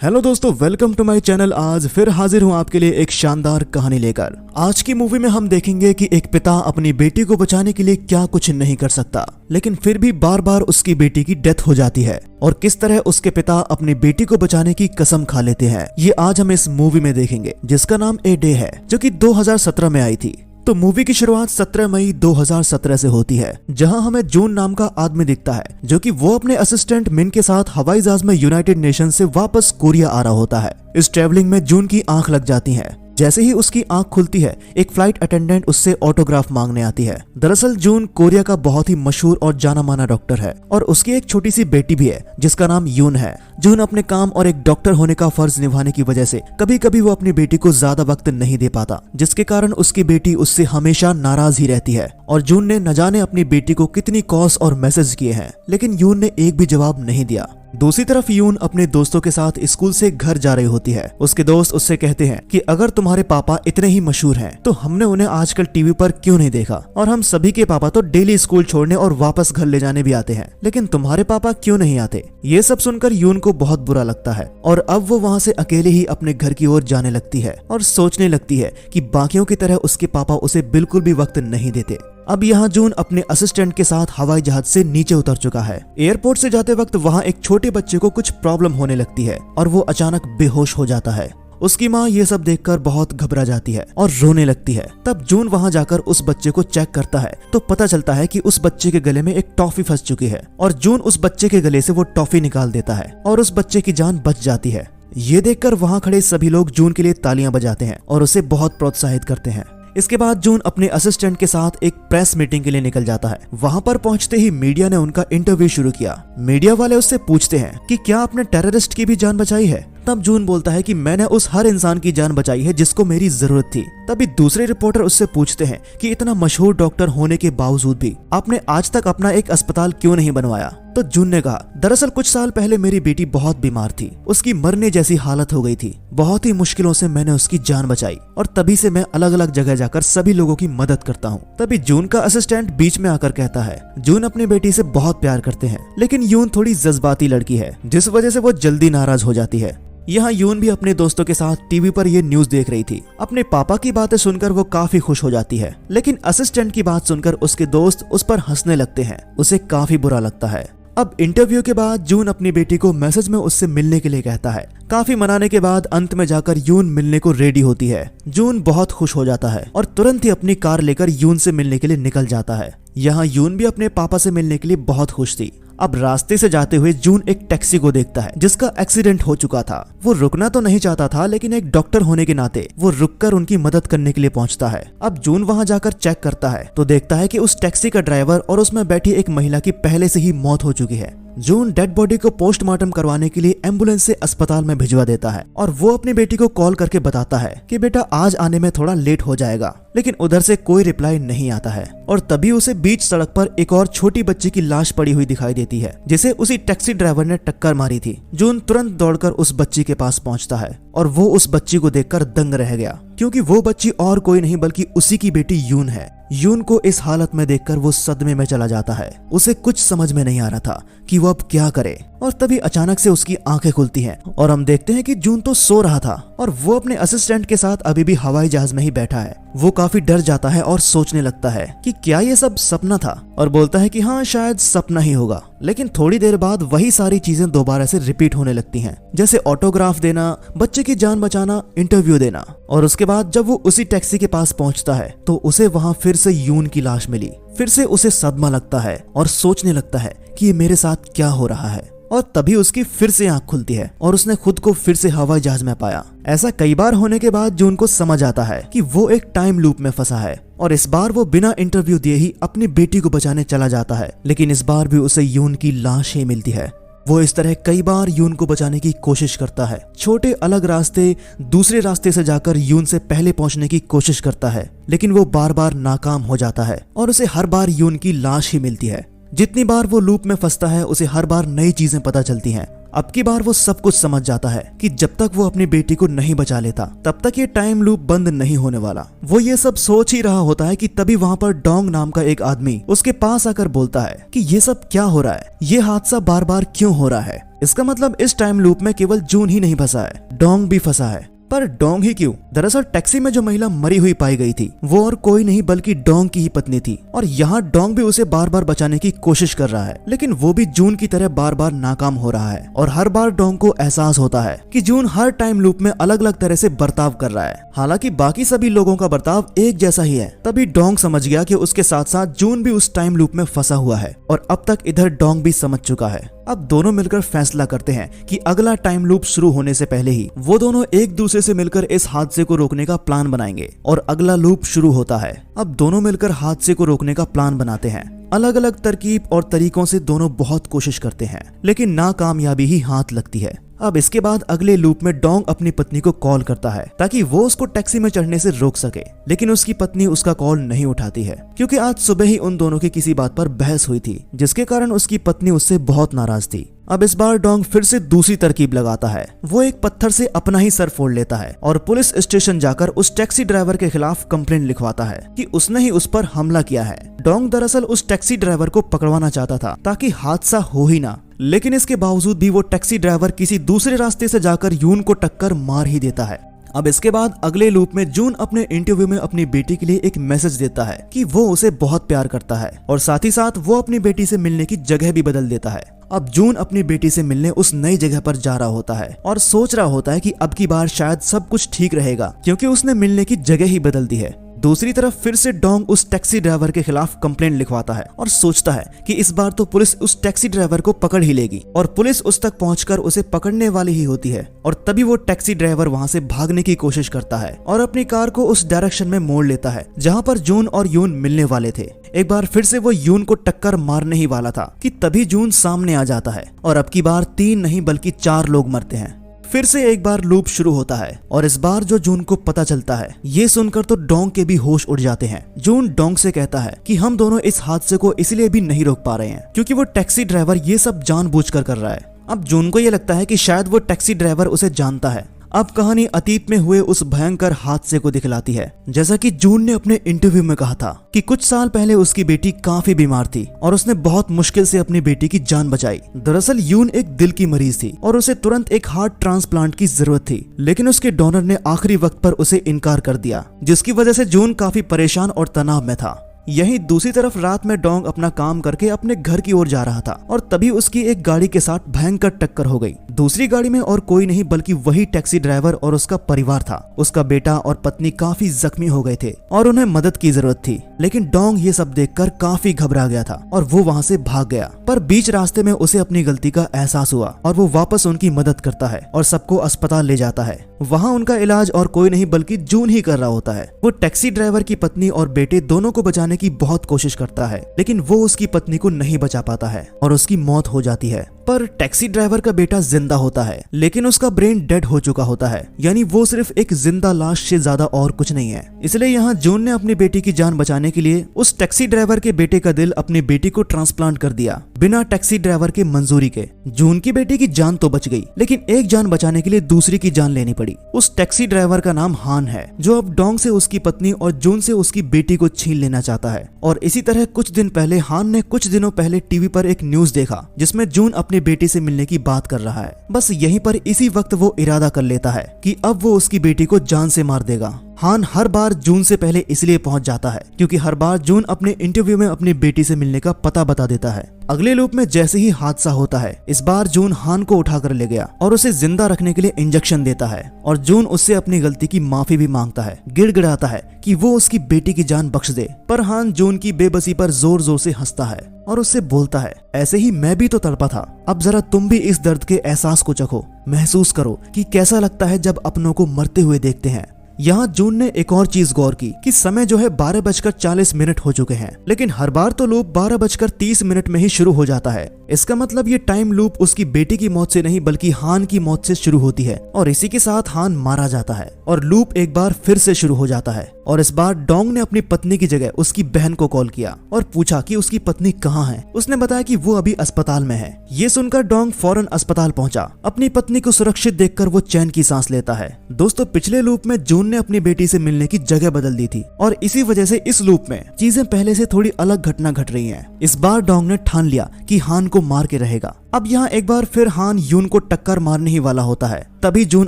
Hello दोस्तों, welcome to my channel. आज फिर हाजिर हूं आपके लिए एक शानदार कहानी लेकर। आज की मूवी में हम देखेंगे कि एक पिता अपनी बेटी को बचाने के लिए क्या कुछ नहीं कर सकता, लेकिन फिर भी बार बार उसकी बेटी की डेथ हो जाती है और किस तरह उसके पिता अपनी बेटी को बचाने की कसम खा लेते हैं। ये आज हम इस मूवी में देखेंगे, जिसका नाम ए डे है, जो कि 2017 में आई थी। तो मूवी की शुरुआत 17 मई 2017 से होती है, जहां हमें जून नाम का आदमी दिखता है, जो कि वो अपने असिस्टेंट मिन के साथ हवाई जहाज में यूनाइटेड नेशन से वापस कोरिया आ रहा होता है। इस ट्रेवलिंग में जून की आंख लग जाती है। जैसे ही उसकी आंख खुलती है, एक फ्लाइट अटेंडेंट उससे ऑटोग्राफ मांगने आती है। दरअसल जून कोरिया का बहुत ही मशहूर और जाना माना डॉक्टर है और उसकी एक छोटी सी बेटी भी है, जिसका नाम यून है। जून अपने काम और एक डॉक्टर होने का फर्ज निभाने की वजह से कभी कभी वो अपनी बेटी को ज्यादा वक्त नहीं दे पाता, जिसके कारण उसकी बेटी उससे हमेशा नाराज ही रहती है। और जून ने न जाने अपनी बेटी को कितनी कॉल्स और मैसेज किए हैं, लेकिन यून ने एक भी जवाब नहीं दिया। दूसरी तरफ यून अपने दोस्तों के साथ स्कूल से घर जा रही होती है। उसके दोस्त उससे कहते हैं कि अगर तुम्हारे पापा इतने ही मशहूर हैं, तो हमने उन्हें आजकल टीवी पर क्यों नहीं देखा, और हम सभी के पापा तो डेली स्कूल छोड़ने और वापस घर ले जाने भी आते हैं, लेकिन तुम्हारे पापा क्यों नहीं आते। ये सब सुनकर यून को बहुत बुरा लगता है और अब वो वहाँ से अकेले ही अपने घर की ओर जाने लगती है और सोचने लगती है कि बाकियों की तरह उसके पापा उसे बिल्कुल भी वक्त नहीं देते। अब यहाँ जून अपने असिस्टेंट के साथ हवाई जहाज से नीचे उतर चुका है। एयरपोर्ट से जाते वक्त वहाँ एक छोटे बच्चे को कुछ प्रॉब्लम होने लगती है और वो अचानक बेहोश हो जाता है। उसकी माँ ये सब देखकर बहुत घबरा जाती है और रोने लगती है। तब जून वहाँ जाकर उस बच्चे को चेक करता है तो पता चलता है कि उस बच्चे के गले में एक टॉफी फंस चुकी है और जून उस बच्चे के गले से वो टॉफी निकाल देता है और उस बच्चे की जान बच जाती है। ये देखकर वहाँ खड़े सभी लोग जून के लिए तालियां बजाते हैं और उसे बहुत प्रोत्साहित करते हैं। इसके बाद जून अपने असिस्टेंट के साथ एक प्रेस मीटिंग के लिए निकल जाता है। वहां पर पहुंचते ही मीडिया ने उनका इंटरव्यू शुरू किया। मीडिया वाले उससे पूछते हैं कि क्या आपने टेररिस्ट की भी जान बचाई है। तब जून बोलता है कि मैंने उस हर इंसान की जान बचाई है जिसको मेरी जरूरत थी। तभी दूसरे रिपोर्टर उससे पूछते हैं कि इतना मशहूर डॉक्टर होने के बावजूद भी आपने आज तक अपना एक अस्पताल क्यों नहीं बनवाया। तो जून ने कहा, दरअसल कुछ साल पहले मेरी बेटी बहुत बीमार थी, उसकी मरने जैसी हालत हो गई थी। बहुत ही मुश्किलों से मैंने उसकी जान बचाई और तभी से मैं अलग अलग जगह जाकर सभी लोगों की मदद करता हूँ। तभी जून का असिस्टेंट बीच में आकर कहता है, जून अपनी बेटी से बहुत प्यार करते हैं, लेकिन यून थोड़ी जज्बाती लड़की है, जिस वजह से वो जल्दी नाराज हो जाती है। यहाँ यून भी अपने दोस्तों के साथ टीवी पर ये न्यूज देख रही थी। अपने पापा की बातें सुनकर वो काफी खुश हो जाती है, लेकिन असिस्टेंट की बात सुनकर उसके दोस्त उस पर हंसने लगते हैं। उसे काफी बुरा लगता है। अब इंटरव्यू के बाद जून अपनी बेटी को मैसेज में उससे मिलने के लिए कहता है। काफी मनाने के बाद अंत में जाकर यून मिलने को रेडी होती है। जून बहुत खुश हो जाता है और तुरंत ही अपनी कार लेकर यून से मिलने के लिए निकल जाता है। यहाँ यून भी अपने पापा से मिलने के लिए बहुत खुश थी। अब रास्ते से जाते हुए जून एक टैक्सी को देखता है जिसका एक्सीडेंट हो चुका था। वो रुकना तो नहीं चाहता था, लेकिन एक डॉक्टर होने के नाते वो रुककर उनकी मदद करने के लिए पहुंचता है। अब जून वहां जाकर चेक करता है तो देखता है कि उस टैक्सी का ड्राइवर और उसमें बैठी एक महिला की पहले से ही मौत हो चुकी है। जून डेड बॉडी को पोस्टमार्टम करवाने के लिए एम्बुलेंस से अस्पताल में भिजवा देता है और वो अपनी बेटी को कॉल करके बताता है कि बेटा आज आने में थोड़ा लेट हो जाएगा, लेकिन उधर से कोई रिप्लाई नहीं आता है। और तभी उसे बीच सड़क पर एक और छोटी बच्ची की लाश पड़ी हुई दिखाई देती है, जिसे उसी टैक्सी ड्राइवर ने टक्कर मारी थी। जून तुरंत दौड़कर उस बच्ची के पास पहुंचता है और वो उस बच्ची को देखकर दंग रह गया, क्योंकि वो बच्ची और कोई नहीं बल्कि उसी की बेटी यून है। यून को इस हालत में देखकर वो सदमे में चला जाता है। उसे कुछ समझ में नहीं आ रहा था कि वो अब क्या करे। और तभी अचानक से उसकी आंखें खुलती हैं और हम देखते हैं कि जून तो सो रहा था और वो अपने असिस्टेंट के साथ अभी भी हवाई जहाज में ही बैठा है। वो काफी डर जाता है और सोचने लगता है कि क्या ये सब सपना था, और बोलता है कि हाँ शायद सपना ही होगा। लेकिन थोड़ी देर बाद वही सारी चीजें दोबारा से रिपीट होने लगती हैं, जैसे ऑटोग्राफ देना, बच्चे की जान बचाना, इंटरव्यू देना। और उसके बाद जब वो उसी टैक्सी के पास पहुंचता है तो उसे वहां फिर से यून की लाश मिली। फिर से उसे सदमा लगता है और सोचने लगता है कि ये मेरे साथ क्या हो रहा है। और तभी उसकी फिर से आंख खुलती है और उसने खुद को फिर से हवाई जहाज में पाया। ऐसा कई बार होने के बाद जून को समझ आता है कि वो एक टाइम लूप में फंसा है और इस बार वो बिना इंटरव्यू दिए ही अपनी बेटी को बचाने चला जाता है, लेकिन इस बार भी उसे यून की लाश ही मिलती है। वो इस तरह कई बार यून को बचाने की कोशिश करता है। छोटे अलग रास्ते, दूसरे रास्ते से जाकर यून से पहले पहुंचने की कोशिश करता है, लेकिन वो बार बार नाकाम हो जाता है और उसे हर बार यून की लाश ही मिलती है। जितनी बार वो लूप में फंसता है उसे हर बार नई चीजें पता चलती हैं। अब की बार वो सब कुछ समझ जाता है कि जब तक वो अपनी बेटी को नहीं बचा लेता तब तक ये टाइम लूप बंद नहीं होने वाला। वो ये सब सोच ही रहा होता है कि तभी वहाँ पर डोंग नाम का एक आदमी उसके पास आकर बोलता है कि ये सब क्या हो रहा है, ये हादसा बार बार क्यों हो रहा है। इसका मतलब इस टाइम लूप में केवल जून ही नहीं फंसा है, डोंग भी फंसा है। पर डोंग ही क्यों? दरअसल टैक्सी में जो महिला मरी हुई पाई गई थी वो और कोई नहीं बल्कि डोंग की ही पत्नी थी, और यहाँ डोंग भी उसे बार बार बचाने की कोशिश कर रहा है, लेकिन वो भी जून की तरह बार बार नाकाम हो रहा है। और हर बार डोंग को एहसास होता है कि जून हर टाइम लूप में अलग अलग तरह से बर्ताव कर रहा है, हालांकि बाकी सभी लोगों का बर्ताव एक जैसा ही है। तभी डोंग समझ गया कि उसके साथ साथ जून भी उस टाइम लूप में फंसा हुआ है, और अब तक इधर डोंग भी समझ चुका है। अब दोनों मिलकर फैसला करते हैं कि अगला टाइम लूप शुरू होने से पहले ही वो दोनों एक दूसरे से मिलकर इस हादसे को रोकने का प्लान बनाएंगे, और अगला लूप शुरू होता है। अब दोनों मिलकर हादसे को रोकने का प्लान बनाते हैं। अलग अलग तरकीब और तरीकों से दोनों बहुत कोशिश करते हैं, लेकिन नाकामयाबी ही हाथ लगती है। अब इसके बाद अगले लूप में डोंग अपनी पत्नी को कॉल करता है ताकि वो उसको टैक्सी में चढ़ने से रोक सके, लेकिन उसकी पत्नी उसका कॉल नहीं उठाती है, क्योंकि आज सुबह ही उन दोनों की किसी बात पर बहस हुई थी, जिसके कारण उसकी पत्नी उससे बहुत नाराज थी। अब इस बार डोंग फिर से दूसरी तरकीब लगाता है। वो एक पत्थर से अपना ही सर फोड़ लेता है और पुलिस स्टेशन जाकर उस टैक्सी ड्राइवर के खिलाफ कंप्लेंट लिखवाता है कि उसने ही उस पर हमला किया है। डोंग दरअसल उस टैक्सी ड्राइवर को पकड़वाना चाहता था ताकि हादसा हो ही ना, लेकिन इसके बावजूद भी वो टैक्सी ड्राइवर किसी दूसरे रास्ते से जाकर यून को टक्कर मार ही देता है। अब इसके बाद अगले लूप में जून अपने इंटरव्यू में अपनी बेटी के लिए एक मैसेज देता है कि वो उसे बहुत प्यार करता है, और साथ ही साथ वो अपनी बेटी से मिलने की जगह भी बदल देता है। अब जून अपनी बेटी से मिलने उस नई जगह पर जा रहा होता है और सोच रहा होता है कि अब की बार शायद सब कुछ ठीक रहेगा, क्योंकि उसने मिलने की जगह ही बदल दी है। दूसरी तरफ फिर से डोंग उस टैक्सी ड्राइवर के खिलाफ कंप्लेंट लिखवाता है और सोचता है कि इस बार तो पुलिस उस टैक्सी ड्राइवर को पकड़ ही लेगी, और पुलिस उस तक पहुंचकर उसे पकड़ने वाली ही होती है। और तभी वो टैक्सी ड्राइवर वहां से भागने की कोशिश करता है और अपनी कार को उस डायरेक्शन में मोड़ लेता है जहां पर जून और यून मिलने वाले थे। एक बार फिर से वो यून को टक्कर मारने ही वाला था कि तभी जून सामने आ जाता है, और अब की बार 3 नहीं बल्कि 4 लोग मरते हैं। फिर से एक बार लूप शुरू होता है, और इस बार जो जून को पता चलता है ये सुनकर तो डोंग के भी होश उड़ जाते हैं। जून डोंग से कहता है कि हम दोनों इस हादसे को इसलिए भी नहीं रोक पा रहे हैं क्योंकि वो टैक्सी ड्राइवर ये सब जानबूझकर कर रहा है। अब जून को ये लगता है कि शायद वो टैक्सी ड्राइवर उसे जानता है। अब कहानी अतीत में हुए उस भयंकर हादसे को दिखलाती है। जैसा कि जून ने अपने इंटरव्यू में कहा था कि कुछ साल पहले उसकी बेटी काफी बीमार थी और उसने बहुत मुश्किल से अपनी बेटी की जान बचाई। दरअसल यून एक दिल की मरीज थी और उसे तुरंत एक हार्ट ट्रांसप्लांट की जरूरत थी, लेकिन उसके डोनर ने आखिरी वक्त पर उसे इनकार कर दिया, जिसकी वजह से जून काफी परेशान और तनाव में था। यहीं दूसरी तरफ रात में डोंग अपना काम करके अपने घर की ओर जा रहा था, और तभी उसकी एक गाड़ी के साथ भयंकर टक्कर हो गई। दूसरी गाड़ी में और कोई नहीं बल्कि वही टैक्सी ड्राइवर और उसका परिवार था। उसका बेटा और पत्नी काफी जख्मी हो गए थे और उन्हें मदद की जरूरत थी, लेकिन डोंग ये सब देखकर काफी घबरा गया था और वो वहाँ से भाग गया। पर बीच रास्ते में उसे अपनी गलती का एहसास हुआ और वो वापस उनकी मदद करता है और सबको अस्पताल ले जाता है। वहाँ उनका इलाज और कोई नहीं बल्कि जून ही कर रहा होता है। वो टैक्सी ड्राइवर की पत्नी और बेटे दोनों को बचाने की बहुत कोशिश करता है, लेकिन वो उसकी पत्नी को नहीं बचा पाता है और उसकी मौत हो जाती है। पर टैक्सी ड्राइवर का बेटा जिंदा होता है, लेकिन उसका ब्रेन डेड हो चुका होता है, यानी वो सिर्फ एक जिंदा लाश से ज्यादा और कुछ नहीं है। इसलिए यहाँ जून ने अपनी बेटी की जान बचाने के लिए उस टैक्सी ड्राइवर के बेटे का दिल अपनी बेटी को ट्रांसप्लांट कर दिया, बिना टैक्सी ड्राइवर के मंजूरी के। जून की बेटी की जान तो बच गई, लेकिन एक जान बचाने के लिए दूसरी की जान लेनी पड़ी। उस टैक्सी ड्राइवर का नाम हान है, जो अब डोंग से उसकी पत्नी और जून से उसकी बेटी को छीन लेना चाहता है। और इसी तरह कुछ दिन पहले हान ने कुछ दिनों पहले टीवी पर एक न्यूज देखा जिसमें जून अपनी बेटी से मिलने की बात कर रहा है। बस यहीं पर इसी वक्त वो इरादा कर लेता है कि अब वो उसकी बेटी को जान से मार देगा। हान हर बार जून से पहले इसलिए पहुंच जाता है क्योंकि हर बार जून अपने इंटरव्यू में अपनी बेटी से मिलने का पता बता देता है। अगले लूप में जैसे ही हादसा होता है, इस बार जून हान को उठाकर ले गया और उसे जिंदा रखने के लिए इंजेक्शन देता है, और जून उससे अपनी गलती की माफी भी मांगता है। गिड़गिड़ाता है कि वो उसकी बेटी की जान बख्श दे, पर हान जून की बेबसी पर जोर जोर से हंसता है और उससे बोलता है, ऐसे ही मैं भी तो तड़पा था, अब जरा तुम भी इस दर्द के एहसास को चखो, महसूस करो कि कैसा लगता है जब अपनों को मरते हुए देखते हैं। यहाँ जून ने एक और चीज गौर की कि समय जो है 12:40 हो चुके हैं, लेकिन हर बार तो लूप 12:30 में ही शुरू हो जाता है। इसका मतलब ये टाइम लूप उसकी बेटी की मौत से नहीं बल्कि हान की मौत से शुरू होती है, और इसी के साथ हान मारा जाता है और लूप एक बार फिर से शुरू हो जाता है। और इस बार डोंग ने अपनी पत्नी की जगह उसकी बहन को कॉल किया और पूछा कि उसकी पत्नी कहाँ है। उसने बताया कि वो अभी अस्पताल में है। ये सुनकर डोंग फौरन अस्पताल पहुंचा। अपनी पत्नी को सुरक्षित देखकर वो चैन की सांस लेता है। दोस्तों, पिछले लूप में जून ने अपनी बेटी से मिलने की जगह बदल दी थी और इसी वजह से इस लूप में चीजें पहले से थोड़ी अलग घटना घट रही हैं। इस बार डोंग ने ठान लिया कि हान को मार के रहेगा। अब यहाँ एक बार फिर हान यून को टक्कर मारने ही वाला होता है। तभी जून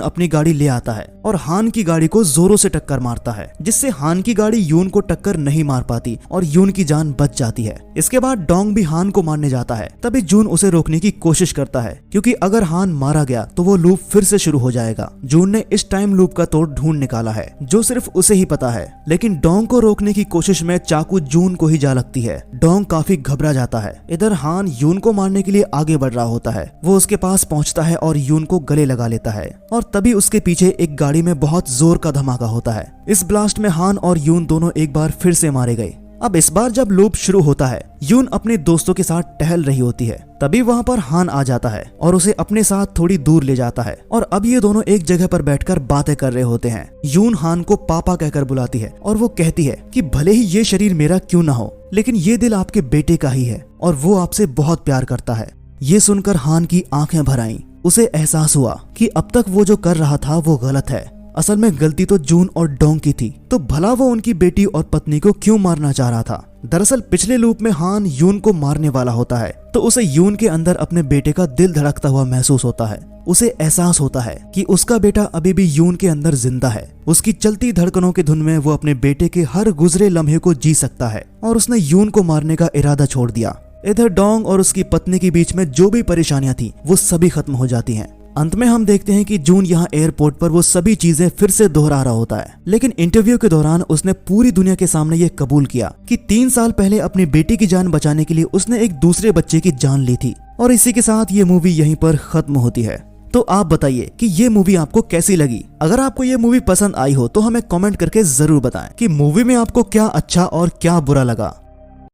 अपनी गाड़ी ले आता है और हान की गाड़ी को जोरों से टक्कर मारता है, जिससे हान की गाड़ी यून को टक्कर नहीं मार पाती और यून की जान बच जाती है। इसके बाद डोंग भी हान को मारने जाता है। तभी जून उसे रोकने की कोशिश करता है, क्योंकि अगर हान मारा गया तो वो लूप फिर से शुरू हो जाएगा। जून ने इस टाइम लूप का तोड़ ढूंढ निकाला है, जो सिर्फ उसे ही पता है। लेकिन डोंग को रोकने की कोशिश में चाकू जून को ही जा लगती है। डोंग काफी घबरा जाता है। इधर हान यून को मारने के लिए आगे बढ़ रहा होता है। वो उसके पास पहुंचता है और यून को गले लगा लेता है और तभी उसके पीछे एक गाड़ी में बहुत जोर का धमाका होता है। इस ब्लास्ट में हान और यून दोनों एक बार फिर से मारे गए। अब इस बार जब लूप शुरू होता है, यून अपने दोस्तों के साथ टहल रही होती है। तभी वहाँ पर हान आ जाता है और उसे अपने साथ थोड़ी दूर ले जाता है और अब ये दोनों एक जगह पर बैठकर बातें कर रहे होते हैं। यून हान को पापा कहकर बुलाती है और वो कहती है कि भले ही ये शरीर मेरा क्यों ना हो, लेकिन ये दिल आपके बेटे का ही है और वो आपसे बहुत प्यार करता है। ये सुनकर हान की आंखें भर आईं। उसे एहसास हुआ कि अब तक वो जो कर रहा था वो गलत है। असल में गलती तो जून और डोंग की थी, तो भला वो उनकी बेटी और पत्नी को क्यों मारना चाह रहा था। दरअसल पिछले लूप में हान यून को मारने वाला होता है, तो उसे यून के अंदर अपने बेटे का दिल धड़कता हुआ महसूस होता है। उसे एहसास होता है कि उसका बेटा अभी भी यून के अंदर जिंदा है। उसकी चलती धड़कनों की धुन में वो अपने बेटे के हर गुजरे लम्हे को जी सकता है और उसने यून को मारने का इरादा छोड़ दिया। इधर डोंग और उसकी पत्नी के बीच में जो भी परेशानियां थी वो सभी खत्म हो जाती हैं। अंत में हम देखते हैं कि जून यहाँ एयरपोर्ट पर वो सभी चीजें फिर से दोहरा रहा होता है, लेकिन इंटरव्यू के दौरान उसने पूरी दुनिया के सामने ये कबूल किया कि 3 साल पहले अपनी बेटी की जान बचाने के लिए उसने एक दूसरे बच्चे की जान ली थी। और इसी के साथ ये मूवी यहीं पर खत्म होती है। तो आप बताइए कि ये मूवी आपको कैसी लगी। अगर आपको ये मूवी पसंद आई हो तो हमें कमेंट करके जरूर बताएं कि मूवी में आपको क्या अच्छा और क्या बुरा लगा।